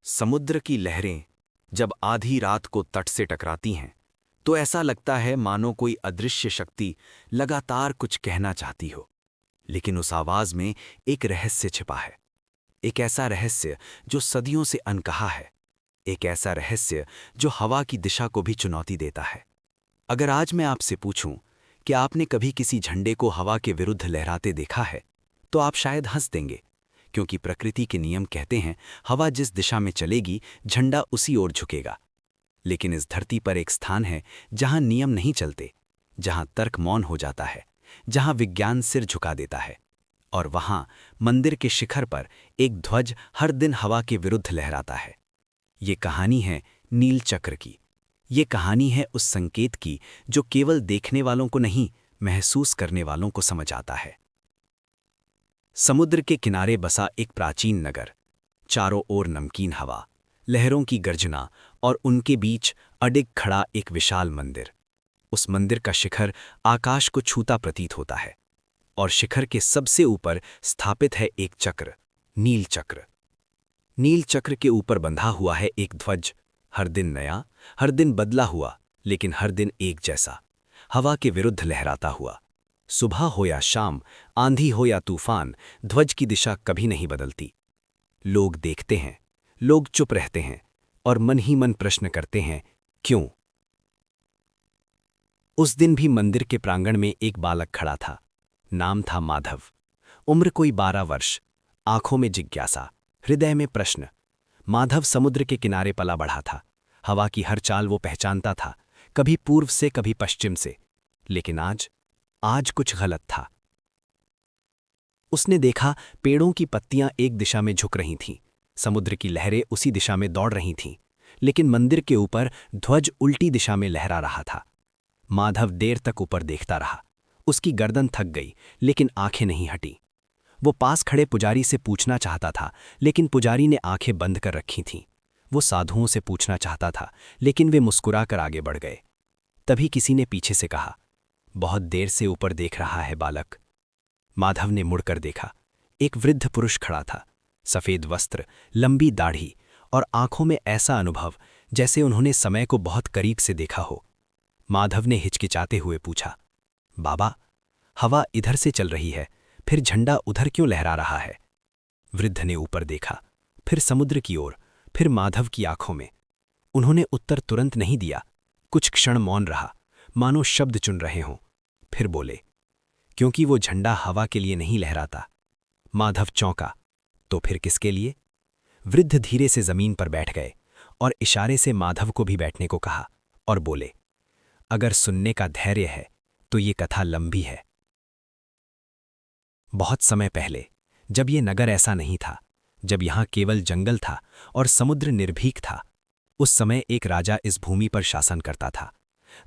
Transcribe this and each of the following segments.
समुद्र की लहरें जब आधी रात को तट से टकराती हैं तो ऐसा लगता है मानो कोई अदृश्य शक्ति लगातार कुछ कहना चाहती हो। लेकिन उस आवाज में एक रहस्य छिपा है, एक ऐसा रहस्य जो सदियों से अनकहा है, एक ऐसा रहस्य जो हवा की दिशा को भी चुनौती देता है। अगर आज मैं आपसे पूछूं कि आपने कभी किसी झंडे को हवा के विरुद्ध लहराते देखा है, तो आप शायद हंस देंगे, क्योंकि प्रकृति के नियम कहते हैं हवा जिस दिशा में चलेगी झंडा उसी ओर झुकेगा। लेकिन इस धरती पर एक स्थान है जहां नियम नहीं चलते, जहां तर्क मौन हो जाता है, जहां विज्ञान सिर झुका देता है। और वहां मंदिर के शिखर पर एक ध्वज हर दिन हवा के विरुद्ध लहराता है। ये कहानी है नील चक्र की। ये कहानी है उस संकेत की जो केवल देखने वालों को नहीं, महसूस करने वालों को समझ आता है। समुद्र के किनारे बसा एक प्राचीन नगर, चारों ओर नमकीन हवा, लहरों की गर्जना और उनके बीच अडिग खड़ा एक विशाल मंदिर। उस मंदिर का शिखर आकाश को छूता प्रतीत होता है और शिखर के सबसे ऊपर स्थापित है एक चक्र, नील चक्र। नील चक्र के ऊपर बंधा हुआ है एक ध्वज, हर दिन नया, हर दिन बदला हुआ, लेकिन हर दिन एक जैसा, हवा के विरुद्ध लहराता हुआ। सुबह हो या शाम, आंधी हो या तूफान, ध्वज की दिशा कभी नहीं बदलती। लोग देखते हैं, लोग चुप रहते हैं और मन ही मन प्रश्न करते हैं, क्यों? उस दिन भी मंदिर के प्रांगण में एक बालक खड़ा था। नाम था माधव। उम्र कोई 12 वर्ष, आंखों में जिज्ञासा, हृदय में प्रश्न। माधव समुद्र के किनारे पला बढ़ा था। हवा की हर चाल वो पहचानता था, कभी पूर्व से कभी पश्चिम से। लेकिन आज कुछ गलत था। उसने देखा पेड़ों की पत्तियां एक दिशा में झुक रही थीं, समुद्र की लहरें उसी दिशा में दौड़ रही थीं, लेकिन मंदिर के ऊपर ध्वज उल्टी दिशा में लहरा रहा था। माधव देर तक ऊपर देखता रहा। उसकी गर्दन थक गई, लेकिन आंखें नहीं हटी। वो पास खड़े पुजारी से पूछना चाहता था, लेकिन पुजारी ने आंखें बंद कर रखी थीं। वो साधुओं से पूछना चाहता था, लेकिन वे मुस्कुराकर आगे बढ़ गए। तभी किसी ने पीछे से कहा, बहुत देर से ऊपर देख रहा है बालक। माधव ने मुड़कर देखा। एक वृद्ध पुरुष खड़ा था, सफेद वस्त्र, लंबी दाढ़ी और आंखों में ऐसा अनुभव जैसे उन्होंने समय को बहुत करीब से देखा हो। माधव ने हिचकिचाते हुए पूछा, बाबा, हवा इधर से चल रही है, फिर झंडा उधर क्यों लहरा रहा है? वृद्ध ने ऊपर देखा, फिर समुद्र की ओर, फिर माधव की आंखों में। उन्होंने उत्तर तुरंत नहीं दिया। कुछ क्षण मौन रहा, मानो शब्द चुन रहे हों। फिर बोले, क्योंकि वो झंडा हवा के लिए नहीं लहराता। माधव चौंका, तो फिर किसके लिए? वृद्ध धीरे से जमीन पर बैठ गए और इशारे से माधव को भी बैठने को कहा और बोले, अगर सुनने का धैर्य है तो ये कथा लंबी है। बहुत समय पहले, जब ये नगर ऐसा नहीं था, जब यहां केवल जंगल था और समुद्र निर्भीक था, उस समय एक राजा इस भूमि पर शासन करता था।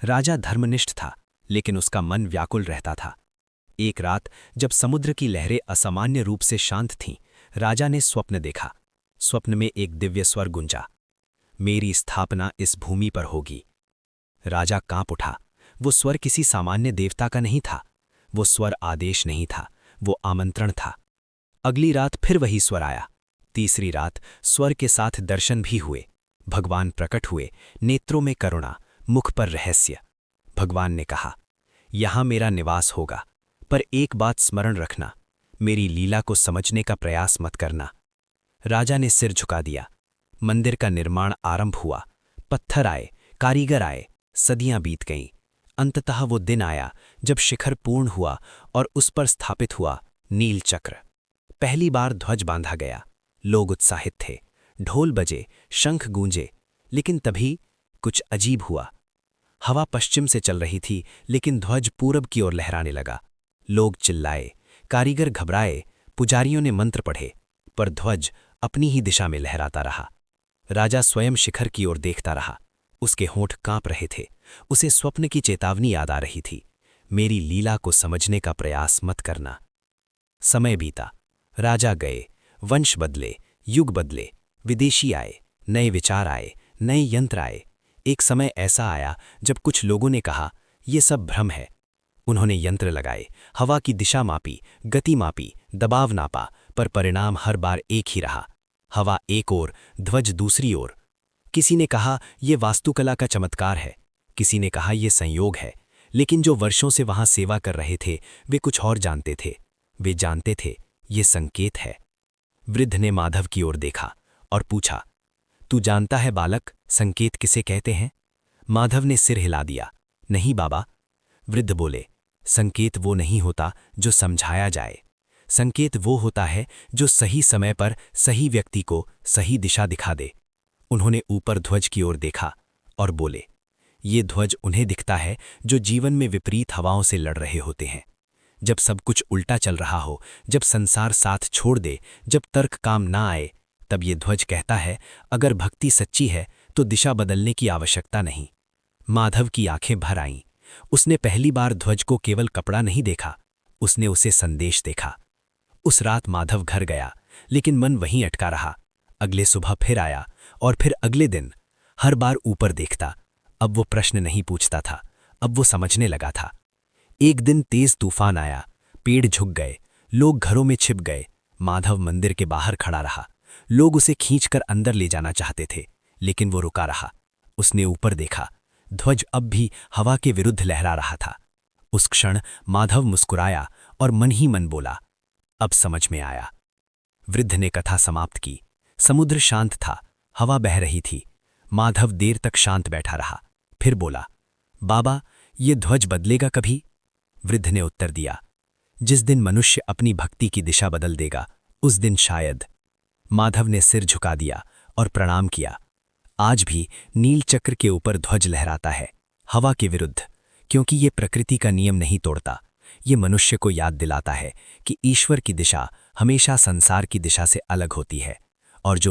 राजा धर्मनिष्ठ था, लेकिन उसका मन व्याकुल रहता था। एक रात जब समुद्र की लहरें असामान्य रूप से शांत थीं, राजा ने स्वप्न देखा। स्वप्न में एक दिव्य स्वर गूंजा, मेरी स्थापना इस भूमि पर होगी। राजा कांप उठा। वो स्वर किसी सामान्य देवता का नहीं था। वो स्वर आदेश नहीं था, वो आमंत्रण था। अगली रात फिर वही स्वर आया। तीसरी रात स्वर के साथ दर्शन भी हुए। भगवान प्रकट हुए, नेत्रों में करुणा, मुख पर रहस्य। भगवान ने कहा, यहां मेरा निवास होगा, पर एक बात स्मरण रखना, मेरी लीला को समझने का प्रयास मत करना। राजा ने सिर झुका दिया। मंदिर का निर्माण आरंभ हुआ। पत्थर आए, कारीगर आए, सदियां बीत गईं। अंततः वो दिन आया जब शिखर पूर्ण हुआ और उस पर स्थापित हुआ नील चक्र। पहली बार ध्वज बांधा गया। लोग उत्साहित थे, ढोल बजे, शंख गूंजे। लेकिन तभी कुछ अजीब हुआ। हवा पश्चिम से चल रही थी, लेकिन ध्वज पूरब की ओर लहराने लगा। लोग चिल्लाए, कारीगर घबराए, पुजारियों ने मंत्र पढ़े, पर ध्वज अपनी ही दिशा में लहराता रहा। राजा स्वयं शिखर की ओर देखता रहा। उसके होंठ कांप रहे थे। उसे स्वप्न की चेतावनी याद आ रही थी, मेरी लीला को समझने का प्रयास मत करना। समय बीता, राजा गए, वंश बदले, युग बदले, विदेशी आए, नए विचार आए, नए यंत्र आए। एक समय ऐसा आया जब कुछ लोगों ने कहा, ये सब भ्रम है। उन्होंने यंत्र लगाए, हवा की दिशा मापी, गति मापी, दबाव नापा, पर परिणाम हर बार एक ही रहा। हवा एक ओर, ध्वज दूसरी ओर। किसी ने कहा ये वास्तुकला का चमत्कार है, किसी ने कहा ये संयोग है, लेकिन जो वर्षों से वहां सेवा कर रहे थे वे कुछ और जानते थे। वे जानते थे ये संकेत है। वृद्ध ने माधव की ओर देखा और पूछा, तू जानता है बालक, संकेत किसे कहते हैं? माधव ने सिर हिला दिया, नहीं बाबा। वृद्ध बोले, संकेत वो नहीं होता जो समझाया जाए, संकेत वो होता है जो सही समय पर सही व्यक्ति को सही दिशा दिखा दे। उन्होंने ऊपर ध्वज की ओर देखा और बोले, ये ध्वज उन्हें दिखता है जो जीवन में विपरीत हवाओं से लड़ रहे होते हैं। जब सब कुछ उल्टा चल रहा हो, जब संसार साथ छोड़ दे, जब तर्क काम ना आए, तब ये ध्वज कहता है अगर भक्ति सच्ची है तो दिशा बदलने की आवश्यकता नहीं। माधव की आंखें भर आईं। उसने पहली बार ध्वज को केवल कपड़ा नहीं देखा, उसने उसे संदेश देखा। उस रात माधव घर गया, लेकिन मन वहीं अटका रहा। अगले सुबह फिर आया और फिर अगले दिन। हर बार ऊपर देखता। अब वो प्रश्न नहीं पूछता था, अब वो समझने लगा था। एक दिन तेज तूफान आया, पेड़ झुक गए, लोग घरों में छिप गए। माधव मंदिर के बाहर खड़ा रहा। लोग उसे खींचकर अंदर ले जाना चाहते थे, लेकिन वो रुका रहा। उसने ऊपर देखा, ध्वज अब भी हवा के विरुद्ध लहरा रहा था। उस क्षण माधव मुस्कुराया और मन ही मन बोला, अब समझ में आया। वृद्ध ने कथा समाप्त की। समुद्र शांत था, हवा बह रही थी। माधव देर तक शांत बैठा रहा, फिर बोला, बाबा, ये ध्वज बदलेगा कभी? वृद्ध ने उत्तर दिया, जिस दिन मनुष्य अपनी भक्ति की दिशा बदल देगा, उस दिन शायद। माधव ने सिर झुका दिया और प्रणाम किया। आज भी नील चक्र के ऊपर ध्वज लहराता है, हवा के विरुद्ध, क्योंकि ये प्रकृति का नियम नहीं तोड़ता। ये मनुष्य को याद दिलाता है कि ईश्वर की दिशा हमेशा संसार की दिशा से अलग होती है, और जो